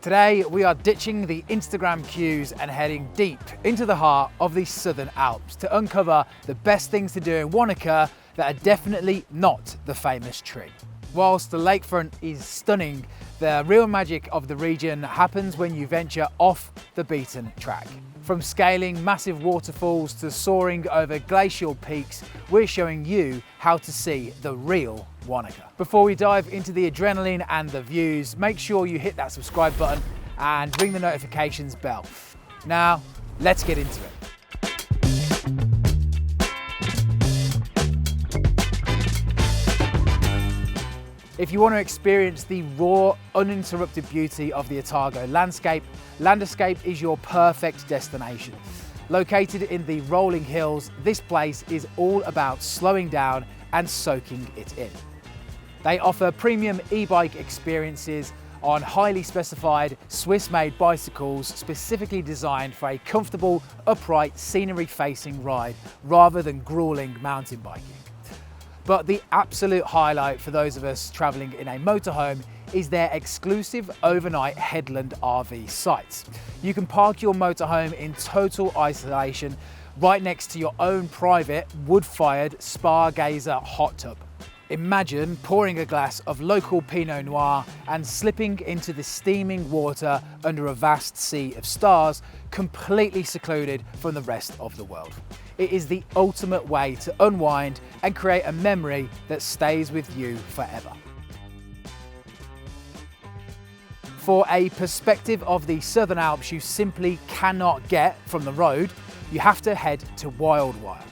Today we are ditching the Instagram queues and heading deep into the heart of the Southern Alps to uncover the best things to do in Wanaka that are definitely not the famous tree. Whilst the lakefront is stunning, the real magic of the region happens when you venture off the beaten track. From scaling massive waterfalls to soaring over glacial peaks, we're showing you how to see the real Wanaka. Before we dive into the adrenaline and the views, make sure you hit that subscribe button and ring the notifications bell. Now, let's get into it. If you want to experience the raw, uninterrupted beauty of the Otago landscape, LandEscape is your perfect destination. Located in the rolling hills, this place is all about slowing down and soaking it in. They offer premium e-bike experiences on highly specified Swiss-made bicycles specifically designed for a comfortable, upright, scenery-facing ride rather than grueling mountain biking. But the absolute highlight for those of us travelling in a motorhome is their exclusive overnight headland RV sites. You can park your motorhome in total isolation right next to your own private wood-fired spa geyser hot tub. Imagine pouring a glass of local Pinot Noir and slipping into the steaming water under a vast sea of stars, completely secluded from the rest of the world. It is the ultimate way to unwind and create a memory that stays with you forever. For a perspective of the Southern Alps you simply cannot get from the road, you have to head to WildWire.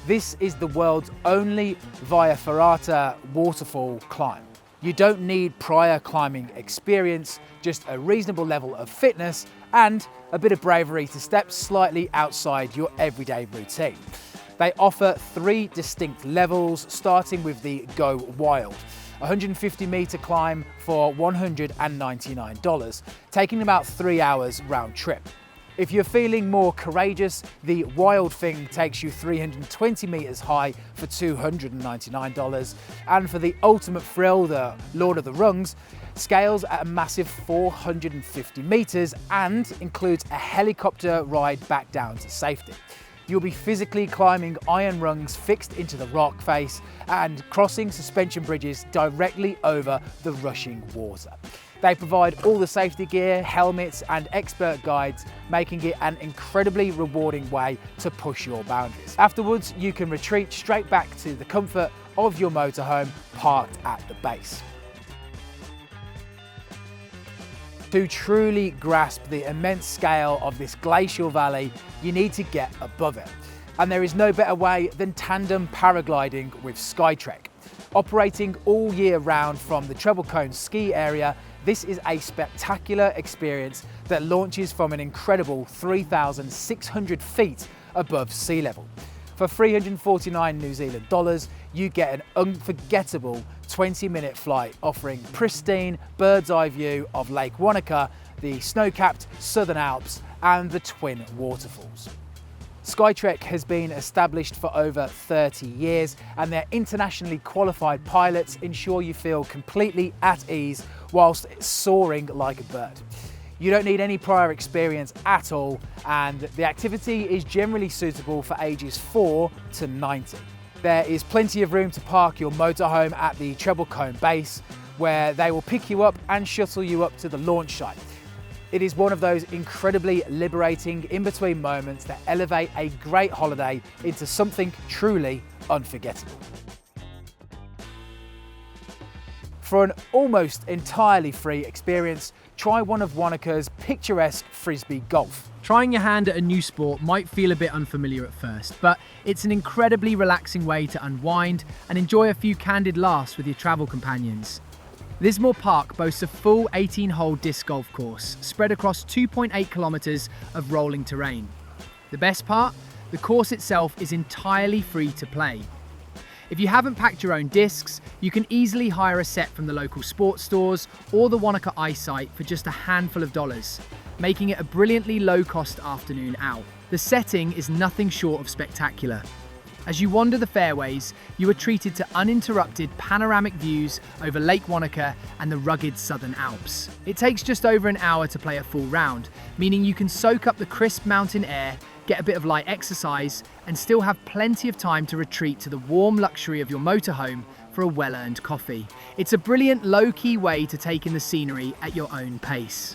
This is the world's only via Ferrata waterfall climb. You don't need prior climbing experience, just a reasonable level of fitness and a bit of bravery to step slightly outside your everyday routine. They offer 3 distinct levels, starting with the Go Wild, a 150-metre climb for $199, taking about 3 hours round trip. If you're feeling more courageous, the Wild Thing takes you 320 metres high for $299, and for the ultimate thrill, the Lord of the Rungs, scales at a massive 450 metres and includes a helicopter ride back down to safety. You'll be physically climbing iron rungs fixed into the rock face and crossing suspension bridges directly over the rushing water. They provide all the safety gear, helmets and expert guides, making it an incredibly rewarding way to push your boundaries. Afterwards, you can retreat straight back to the comfort of your motorhome parked at the base. To truly grasp the immense scale of this glacial valley, you need to get above it. And there is no better way than tandem paragliding with Skytrek. Operating all year round from the Treble Cone ski area, this is a spectacular experience that launches from an incredible 3,600 feet above sea level. For 349 New Zealand dollars, you get an unforgettable 20-minute flight offering pristine bird's eye view of Lake Wanaka, the snow-capped Southern Alps and the twin waterfalls. Skytrek has been established for over 30 years and their internationally qualified pilots ensure you feel completely at ease whilst soaring like a bird. You don't need any prior experience at all, and the activity is generally suitable for ages 4 to 90. There is plenty of room to park your motorhome at the Treble Cone base, where they will pick you up and shuttle you up to the launch site. It is one of those incredibly liberating in-between moments that elevate a great holiday into something truly unforgettable. For an almost entirely free experience, try one of Wanaka's picturesque Frisbee golf. Trying your hand at a new sport might feel a bit unfamiliar at first, but it's an incredibly relaxing way to unwind and enjoy a few candid laughs with your travel companions. Lismore Park boasts a full 18-hole disc golf course spread across 2.8 kilometres of rolling terrain. The best part? The course itself is entirely free to play. If you haven't packed your own discs, you can easily hire a set from the local sports stores or the Wanaka iSite for just a handful of dollars, making it a brilliantly low-cost afternoon out. The setting is nothing short of spectacular. As you wander the fairways, you are treated to uninterrupted panoramic views over Lake Wanaka and the rugged Southern Alps. It takes just over an hour to play a full round, meaning you can soak up the crisp mountain air, get a bit of light exercise, and still have plenty of time to retreat to the warm luxury of your motorhome for a well-earned coffee. It's a brilliant low-key way to take in the scenery at your own pace.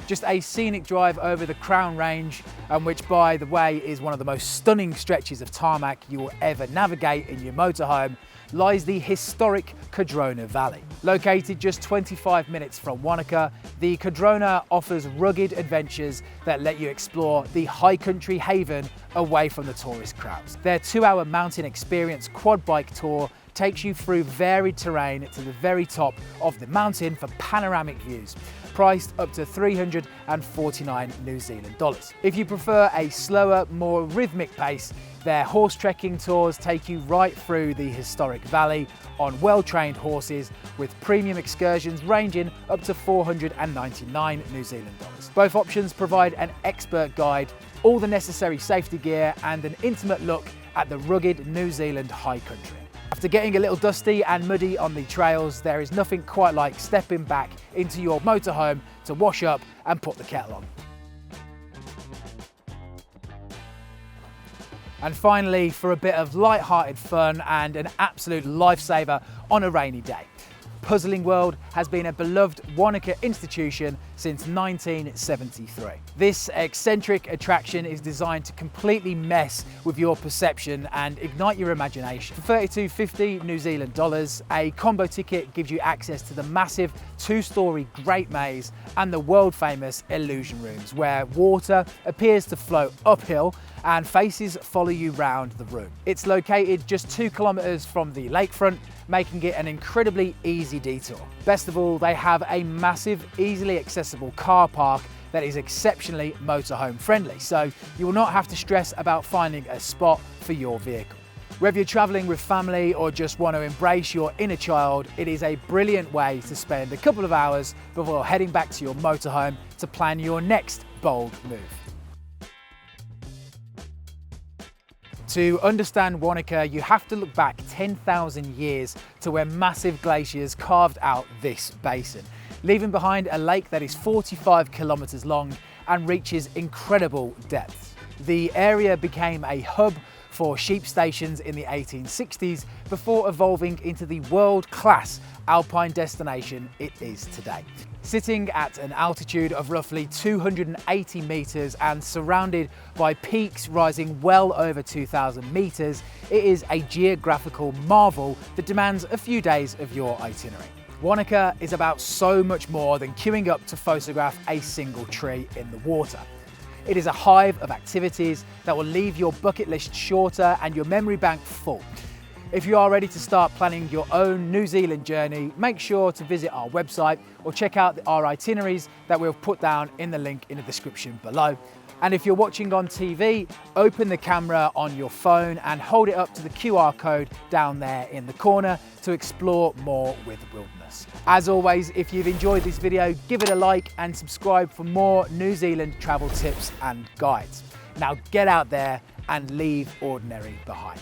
Just a scenic drive over the Crown Range, which by the way is one of the most stunning stretches of tarmac you will ever navigate in your motorhome, lies the historic Cardrona Valley. Located just 25 minutes from Wanaka, the Cardrona offers rugged adventures that let you explore the high country haven away from the tourist crowds. Their 2-hour mountain experience quad bike tour takes you through varied terrain to the very top of the mountain for panoramic views, priced up to 349 New Zealand dollars. If you prefer a slower, more rhythmic pace, their horse trekking tours take you right through the historic valley on well-trained horses with premium excursions ranging up to 499 New Zealand dollars. Both options provide an expert guide, all the necessary safety gear, and an intimate look at the rugged New Zealand high country. After getting a little dusty and muddy on the trails, there is nothing quite like stepping back into your motorhome to wash up and put the kettle on. And finally, for a bit of light-hearted fun and an absolute lifesaver on a rainy day, Puzzling World has been a beloved Wanaka institution since 1973. This eccentric attraction is designed to completely mess with your perception and ignite your imagination. For $32.50 New Zealand dollars, a combo ticket gives you access to the massive 2-story Great Maze and the world-famous illusion rooms, where water appears to flow uphill and faces follow you round the room. It's located just 2 kilometers from the lakefront, making it an incredibly easy detour. Best of all, they have a massive, easily accessible car park that is exceptionally motorhome friendly, so you will not have to stress about finding a spot for your vehicle. Whether you're traveling with family or just want to embrace your inner child, it is a brilliant way to spend a couple of hours before heading back to your motorhome to plan your next bold move. To understand Wanaka, you have to look back 10,000 years to when massive glaciers carved out this basin, leaving behind a lake that is 45 kilometers long and reaches incredible depths. The area became a hub for sheep stations in the 1860s before evolving into the world-class alpine destination it is today. Sitting at an altitude of roughly 280 meters and surrounded by peaks rising well over 2,000 meters, it is a geographical marvel that demands a few days of your itinerary. Wanaka is about so much more than queuing up to photograph a single tree in the water. It is a hive of activities that will leave your bucket list shorter and your memory bank full. If you are ready to start planning your own New Zealand journey, make sure to visit our website or check out our itineraries that we'll put down in the link in the description below. And if you're watching on TV, open the camera on your phone and hold it up to the QR code down there in the corner to explore more with wilderness. As always, if you've enjoyed this video, give it a like and subscribe for more New Zealand travel tips and guides. Now get out there and leave ordinary behind.